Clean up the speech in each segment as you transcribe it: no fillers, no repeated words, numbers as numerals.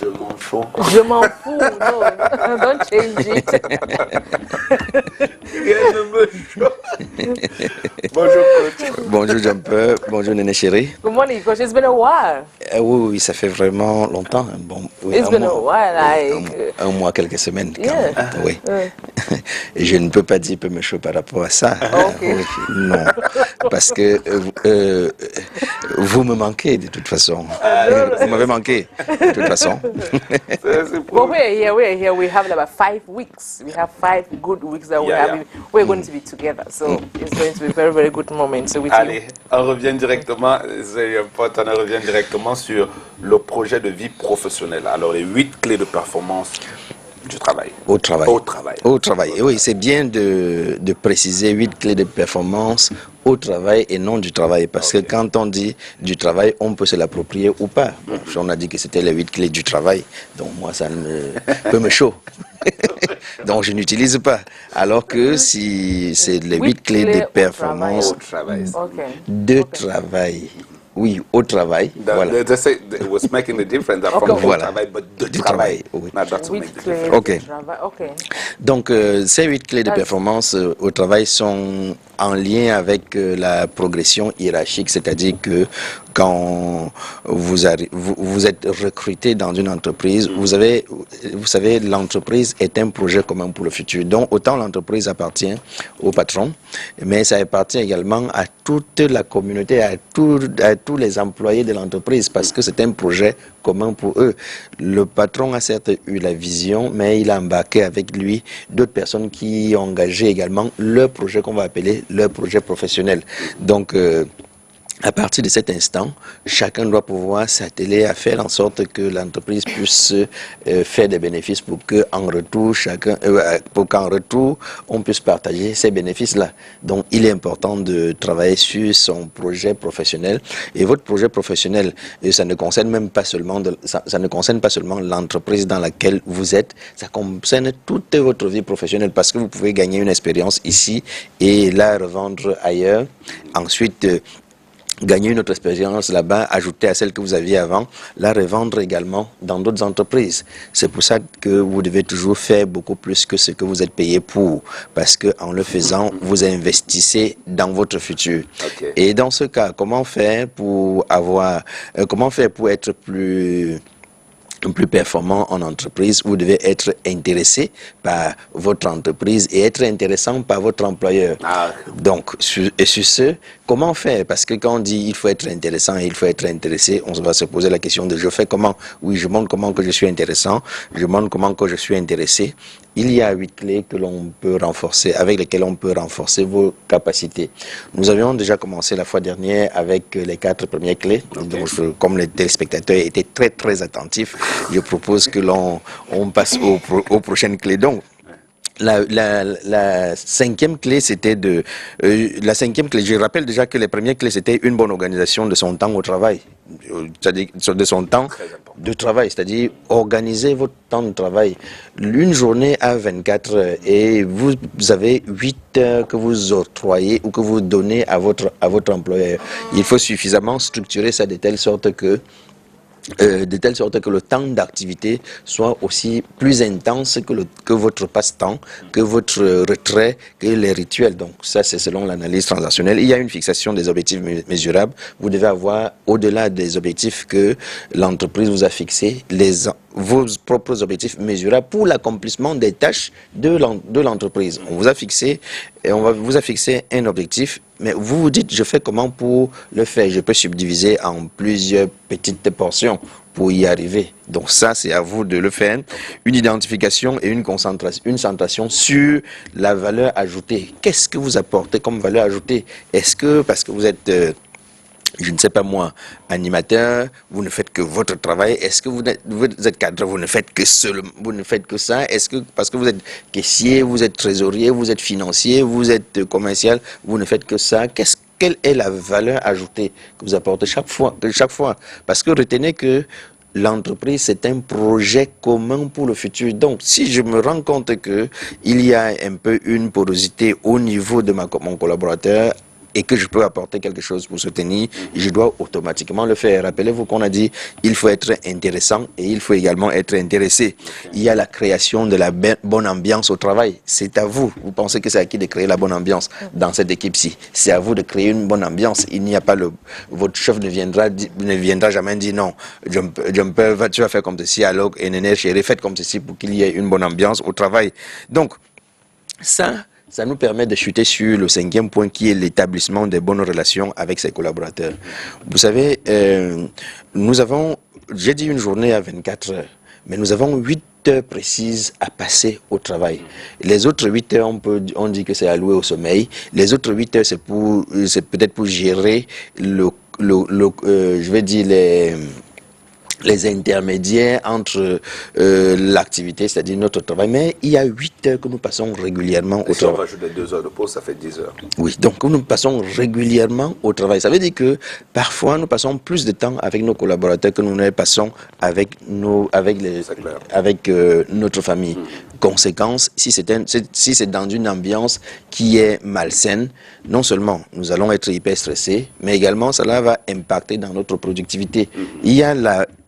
Je m'en fous. Je m'en fous. No, don't change it. Rien ne me chauffe. Bonjour, coach. Bonjour Jumper, bonjour Néné chérie. Good morning, coach. It's been a while. Oui, oui, ça fait vraiment longtemps. Bon, oui, It's been a while. Un mois, quelques semaines. Quand Yeah. même, oui. Et je ne peux pas dire peu me chaud par rapport à ça. Okay. Oui, non, parce que vous me manquez de toute façon. Vous m'avez manqué de toute façon. Well, we're here. We have about 5 weeks. We have 5 good weeks that we're going to be together. So it's going to be a very, very good moment. So with Allez, on revient directement, on revient directement sur le projet de vie professionnelle. Alors, les 8 clés de performance du travail. Au travail. Au travail. Au travail. Et oui, c'est bien de préciser 8 clés de performance au travail et non du travail. Parce que quand on dit du travail, on peut se l'approprier ou pas. Bon, on a dit que c'était les 8 clés du travail. Donc moi, ça peut me chaud. Donc je n'utilise pas. Alors que si c'est les 8 clés de performance Au travail. de travail. Oui, au travail. Voilà. They say it was making a difference from au travail, but du travail. Oui. Not that to make the difference. Ok. Donc, ces 8 clés de performance au travail sont en lien avec la progression hiérarchique, c'est-à-dire que quand vous êtes recruté dans une entreprise, vous savez, l'entreprise est un projet commun pour le futur. Donc, autant l'entreprise appartient au patron, mais ça appartient également à toute la communauté, à tous les employés de l'entreprise, parce que c'est un projet commun pour eux. Le patron a certes eu la vision, mais il a embarqué avec lui d'autres personnes qui ont engagé également leur projet qu'on va appeler leur projet professionnel. Donc, à partir de cet instant, chacun doit pouvoir s'atteler à faire en sorte que l'entreprise puisse faire des bénéfices pour qu'en retour, on puisse partager ces bénéfices-là. Donc, il est important de travailler sur son projet professionnel. Et votre projet professionnel, ça ne concerne même pas seulement ça ne concerne pas seulement l'entreprise dans laquelle vous êtes, ça concerne toute votre vie professionnelle parce que vous pouvez gagner une expérience ici et la revendre ailleurs. Ensuite, gagner une autre expérience là-bas, ajouter à celle que vous aviez avant, la revendre également dans d'autres entreprises. C'est pour ça que vous devez toujours faire beaucoup plus que ce que vous êtes payé pour, parce que en le faisant, vous investissez dans votre futur. Okay. Et dans ce cas, comment faire pour être plus performant en entreprise? Vous devez être intéressé par votre entreprise et être intéressant par votre employeur. Donc, sur ce, comment faire? Parce que quand on dit il faut être intéressant et il faut être intéressé, on va se poser la question de je fais comment? Oui, je montre comment que je suis intéressant, je montre comment que je suis intéressé. Il y a 8 clés que l'on peut renforcer, avec lesquelles on peut renforcer vos capacités. Nous avions déjà commencé la fois dernière avec les 4 premières clés. Okay. Donc, comme les téléspectateurs étaient très très attentifs, je propose que l'on passe aux prochaines clés. Donc, la cinquième clé, c'était la cinquième clé, je rappelle déjà que les premières clés, c'était une bonne organisation de son temps au travail, c'est-à-dire de son temps de travail, c'est-à-dire organiser votre temps de travail. Une journée à 24 heures et vous avez 8 heures que vous octroyez ou que vous donnez à votre employeur. Il faut suffisamment structurer ça de telle sorte que le temps d'activité soit aussi plus intense que votre passe-temps, que votre retrait, que les rituels. Donc ça, c'est selon l'analyse transactionnelle. Il y a une fixation des objectifs mesurables. Vous devez avoir, au-delà des objectifs que l'entreprise vous a fixés, vos propres objectifs mesurables pour l'accomplissement des tâches de l'entreprise. On vous a fixé un objectif, mais vous vous dites, je fais comment pour le faire? Je peux subdiviser en plusieurs petites portions pour y arriver. Donc ça, c'est à vous de le faire. Une identification et une concentration sur la valeur ajoutée. Qu'est-ce que vous apportez comme valeur ajoutée? Est-ce que, parce que vous êtes... je ne sais pas moi, animateur, vous ne faites que votre travail. Est-ce que vous êtes cadre, vous ne faites que ça? Est-ce que parce que vous êtes caissier, vous êtes trésorier, vous êtes financier, vous êtes commercial, vous ne faites que ça? Quelle est la valeur ajoutée que vous apportez chaque fois? Parce que retenez que l'entreprise, c'est un projet commun pour le futur. Donc, si je me rends compte qu'il y a un peu une porosité au niveau de mon collaborateur, et que je peux apporter quelque chose pour soutenir, je dois automatiquement le faire. Rappelez-vous qu'on a dit il faut être intéressant et il faut également être intéressé. Il y a la création de la bonne ambiance au travail. C'est à vous. Vous pensez que c'est à qui de créer la bonne ambiance dans cette équipe-ci? C'est à vous de créer une bonne ambiance. Il n'y a pas votre chef ne viendra jamais dire non. Jumper, tu vas faire comme ceci, alors et Néné chérie, faites comme ceci pour qu'il y ait une bonne ambiance au travail. Donc, ça nous permet de chuter sur le 5e point qui est l'établissement des bonnes relations avec ses collaborateurs. Vous savez, j'ai dit une journée à 24 heures, mais nous avons 8 heures précises à passer au travail. Les autres 8 heures, on dit que c'est alloué au sommeil. Les autres 8 heures, c'est peut-être pour gérer je vais dire les intermédiaires entre l'activité, c'est-à-dire notre travail. Mais il y a 8 heures que nous passons régulièrement au travail. Si on va ajouter 2 heures de pause, ça fait 10 heures. Oui, donc nous passons régulièrement au travail. Ça veut dire que parfois nous passons plus de temps avec nos collaborateurs que nous ne passons avec notre famille. Conséquence, si c'est dans une ambiance qui est malsaine, non seulement nous allons être hyper stressés, mais également cela va impacter dans notre productivité. Il y a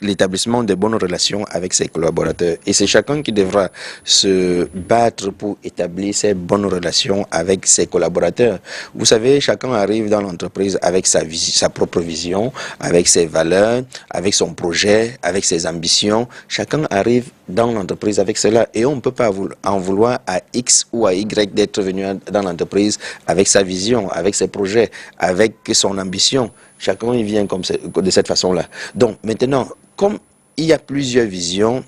l'établissement de bonnes relations avec ses collaborateurs. Et c'est chacun qui devra se battre pour établir ces bonnes relations avec ses collaborateurs. Vous savez, chacun arrive dans l'entreprise avec sa propre vision, avec ses valeurs, avec son projet, avec ses ambitions. Chacun arrive dans l'entreprise avec cela. Et on ne peut pas en vouloir à X ou à Y d'être venu dans l'entreprise avec sa vision, avec ses projets, avec son ambition. Chacun il vient de cette façon-là. Donc maintenant, comme il y a plusieurs visions,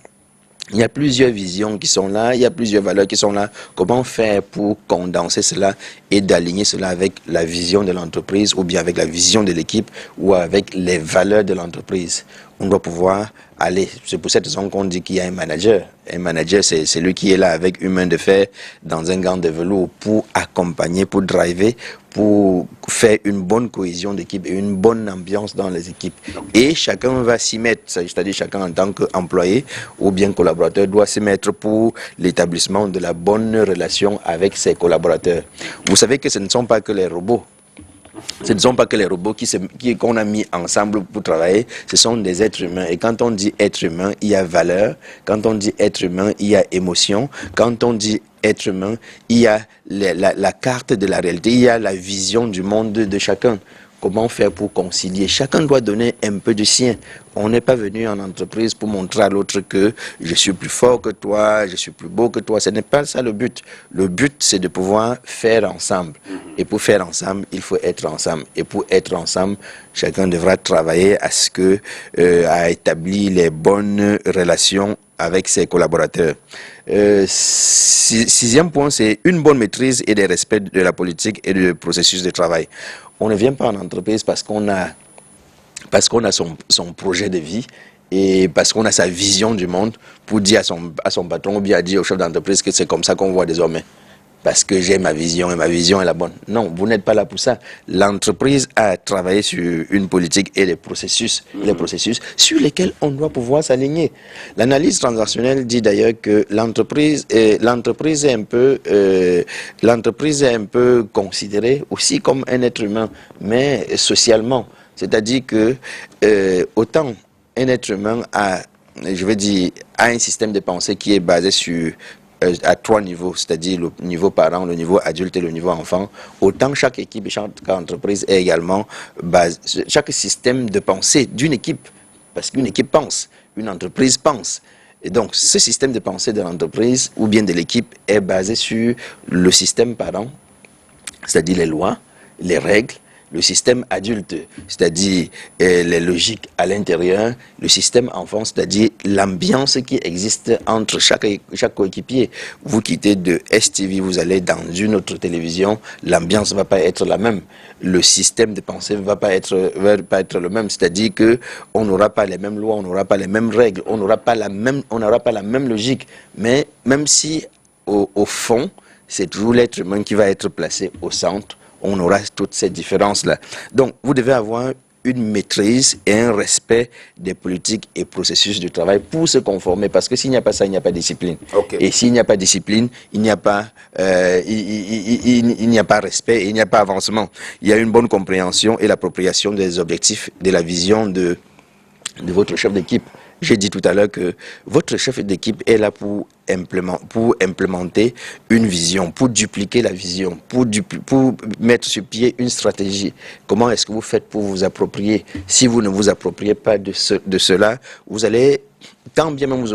qui sont là, il y a plusieurs valeurs qui sont là, comment faire pour condenser cela et d'aligner cela avec la vision de l'entreprise ou bien avec la vision de l'équipe ou avec les valeurs de l'entreprise? On doit pouvoir aller. C'est pour cette raison qu'on dit qu'il y a un manager. Un manager, c'est celui qui est là avec une main de fer dans un gant de velours pour accompagner, pour driver, pour faire une bonne cohésion d'équipe et une bonne ambiance dans les équipes. Et chacun va s'y mettre, c'est-à-dire chacun en tant qu'employé ou bien collaborateur doit s'y mettre pour l'établissement de la bonne relation avec ses collaborateurs. Vous savez que ce ne sont pas que les robots. Ce ne sont pas que les robots qu'on a mis ensemble pour travailler, ce sont des êtres humains. Et quand on dit être humain, il y a valeur. Quand on dit être humain, il y a émotion. Quand on dit être humain, il y a la carte de la réalité, il y a la vision du monde de chacun. Comment faire pour concilier? Chacun doit donner un peu de sien. On n'est pas venu en entreprise pour montrer à l'autre que je suis plus fort que toi, je suis plus beau que toi. Ce n'est pas ça le but. Le but, c'est de pouvoir faire ensemble. Et pour faire ensemble, il faut être ensemble. Et pour être ensemble, chacun devra travailler à établir les bonnes relations avec ses collaborateurs. 6e point, c'est une bonne maîtrise et des respects de la politique et du processus de travail. On ne vient pas en entreprise parce qu'on a son projet de vie et parce qu'on a sa vision du monde pour dire à son patron ou bien dire au chef d'entreprise que c'est comme ça qu'on voit désormais. Parce que j'ai ma vision et ma vision est la bonne. Non, vous n'êtes pas là pour ça. L'entreprise a travaillé sur une politique et les processus sur lesquels on doit pouvoir s'aligner. L'analyse transactionnelle dit d'ailleurs que l'entreprise est un peu considérée aussi comme un être humain, mais socialement. C'est-à-dire que autant un être humain a un système de pensée qui est basé à 3 niveaux, c'est-à-dire le niveau parent, le niveau adulte et le niveau enfant, autant chaque équipe et chaque entreprise est également chaque système de pensée d'une équipe, parce qu'une équipe pense, une entreprise pense. Et donc, ce système de pensée de l'entreprise ou bien de l'équipe est basé sur le système parent, c'est-à-dire les lois, les règles, le système adulte, c'est-à-dire les logiques à l'intérieur, le système enfant, c'est-à-dire l'ambiance qui existe entre chaque coéquipier. Vous quittez de STV, vous allez dans une autre télévision, l'ambiance ne va pas être la même. Le système de pensée ne va pas être le même, c'est-à-dire qu'on n'aura pas les mêmes lois, on n'aura pas les mêmes règles, on n'aura pas la même logique. Mais même si au fond, c'est toujours l'être humain qui va être placé au centre, on aura toutes ces différences-là. Donc, vous devez avoir une maîtrise et un respect des politiques et processus de travail pour se conformer. Parce que s'il n'y a pas ça, il n'y a pas de discipline. Okay. Et s'il n'y a pas de discipline, il n'y a pas, il n'y a pas respect et il n'y a pas avancement. Il y a une bonne compréhension et l'appropriation des objectifs, de la vision de votre chef d'équipe. J'ai dit tout à l'heure que votre chef d'équipe est là pour implémenter une vision, pour dupliquer la vision, pour mettre sur pied une stratégie. Comment est-ce que vous faites pour vous approprier? Si vous ne vous appropriez pas de cela, vous allez, tant bien même vous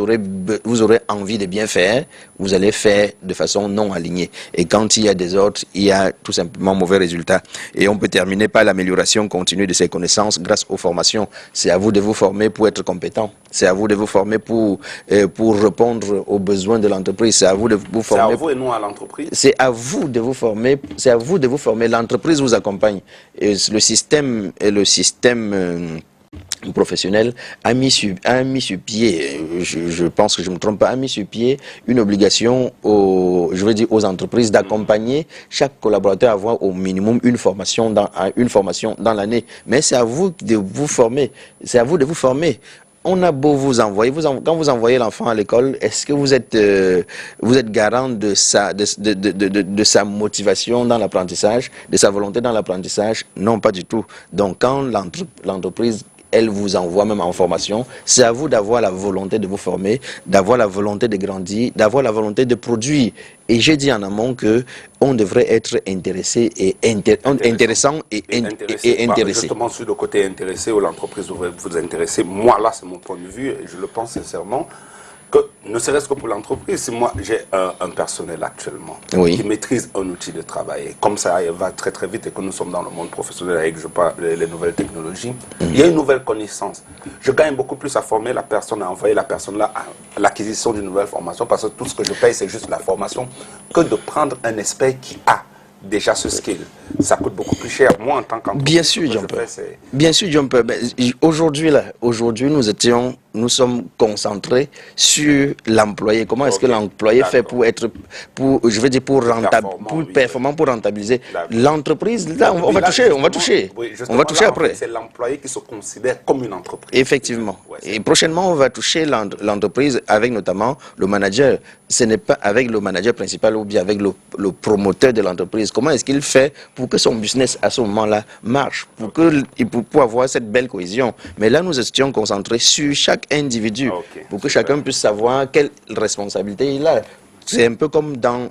aurez envie de bien faire, vous allez faire de façon non alignée. Et quand il y a des ordres, il y a tout simplement mauvais résultats. Et on peut terminer par l'amélioration continue de ses connaissances grâce aux formations. C'est à vous de vous former pour être compétent. C'est à vous de vous former pour répondre aux besoins de l'entreprise. C'est à vous de vous former. C'est à vous et non à l'entreprise. C'est à vous de vous former. C'est à vous de vous former. L'entreprise vous accompagne. Et le système professionnel a mis sur pied, je pense que je ne me trompe pas, a mis sur pied une obligation aux entreprises d'accompagner chaque collaborateur à avoir au minimum une formation dans l'année. Mais c'est à vous de vous former. C'est à vous de vous former. On a beau vous envoyer, quand vous envoyez l'enfant à l'école, est-ce que vous êtes garant de sa motivation dans l'apprentissage, de sa volonté dans l'apprentissage? Non, pas du tout. Donc quand l'entreprise, elle vous envoie même en formation, c'est à vous d'avoir la volonté de vous former, d'avoir la volonté de grandir, d'avoir la volonté de produire. Et j'ai dit en amont que on devrait être intéressé et intéressant et intéressé. Justement, sur le côté intéressé, où l'entreprise devrait vous intéresser, moi là c'est mon point de vue et je le pense sincèrement, que ne serait-ce que pour l'entreprise, si moi j'ai un personnel actuellement qui maîtrise un outil de travail, et comme ça va très très vite et que nous sommes dans le monde professionnel avec les nouvelles technologies, il y a une nouvelle connaissance. Je gagne beaucoup plus à former la personne, à envoyer la personne là à l'acquisition d'une nouvelle formation, parce que tout ce que je paye c'est juste la formation, que de prendre un expert qui a déjà ce skill. Ça coûte beaucoup plus cher. Moi, en tant qu'entreprise, bien sûr, Jumper. Bien sûr, Jumper. Aujourd'hui, nous sommes concentrés sur l'employé. Comment est-ce que l'employé fait pour performant, pour rentabiliser l'entreprise? Là, on va toucher. Oui, on va toucher après. C'est l'employé qui se considère comme une entreprise. Effectivement. Et prochainement, on va toucher l'entreprise avec notamment le manager. Ce n'est pas avec le manager principal ou bien avec le promoteur de l'entreprise. Comment est-ce qu'il fait pour que son business à ce moment-là marche, pour avoir cette belle cohésion? Mais là, nous étions concentrés sur chaque individu, pour que chacun puisse savoir quelle responsabilité il a. C'est un peu comme dans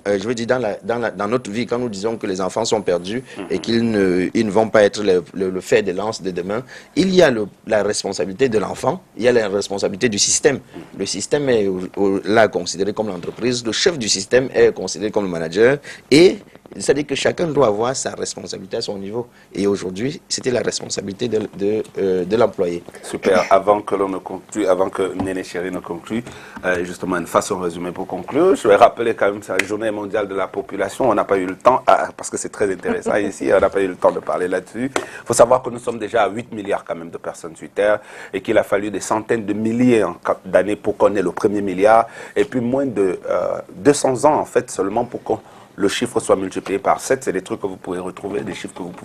notre vie, quand nous disons que les enfants sont perdus et qu'ils ne vont pas être le fer de lance de demain. Il y a la responsabilité de l'enfant, il y a la responsabilité du système. Le système est là considéré comme l'entreprise, le chef du système est considéré comme le manager, et c'est-à-dire que chacun doit avoir sa responsabilité à son niveau. Et aujourd'hui, c'était la responsabilité de l'employé. Super. Avant que l'on ne conclue, avant que Néné Chéri ne conclue, justement une façon résumée pour conclure, je vais rappeler quand même, c'est la journée mondiale de la population. On n'a pas eu le temps, parce que c'est très intéressant ici, on n'a pas eu le temps de parler là-dessus. Il faut savoir que nous sommes déjà à 8 milliards quand même de personnes sur Terre et qu'il a fallu des centaines de milliers d'années pour qu'on ait le premier milliard et puis moins de 200 ans en fait seulement pour qu'on le chiffre soit multiplié par 7, c'est des trucs que vous pouvez retrouver, des chiffres que vous pouvez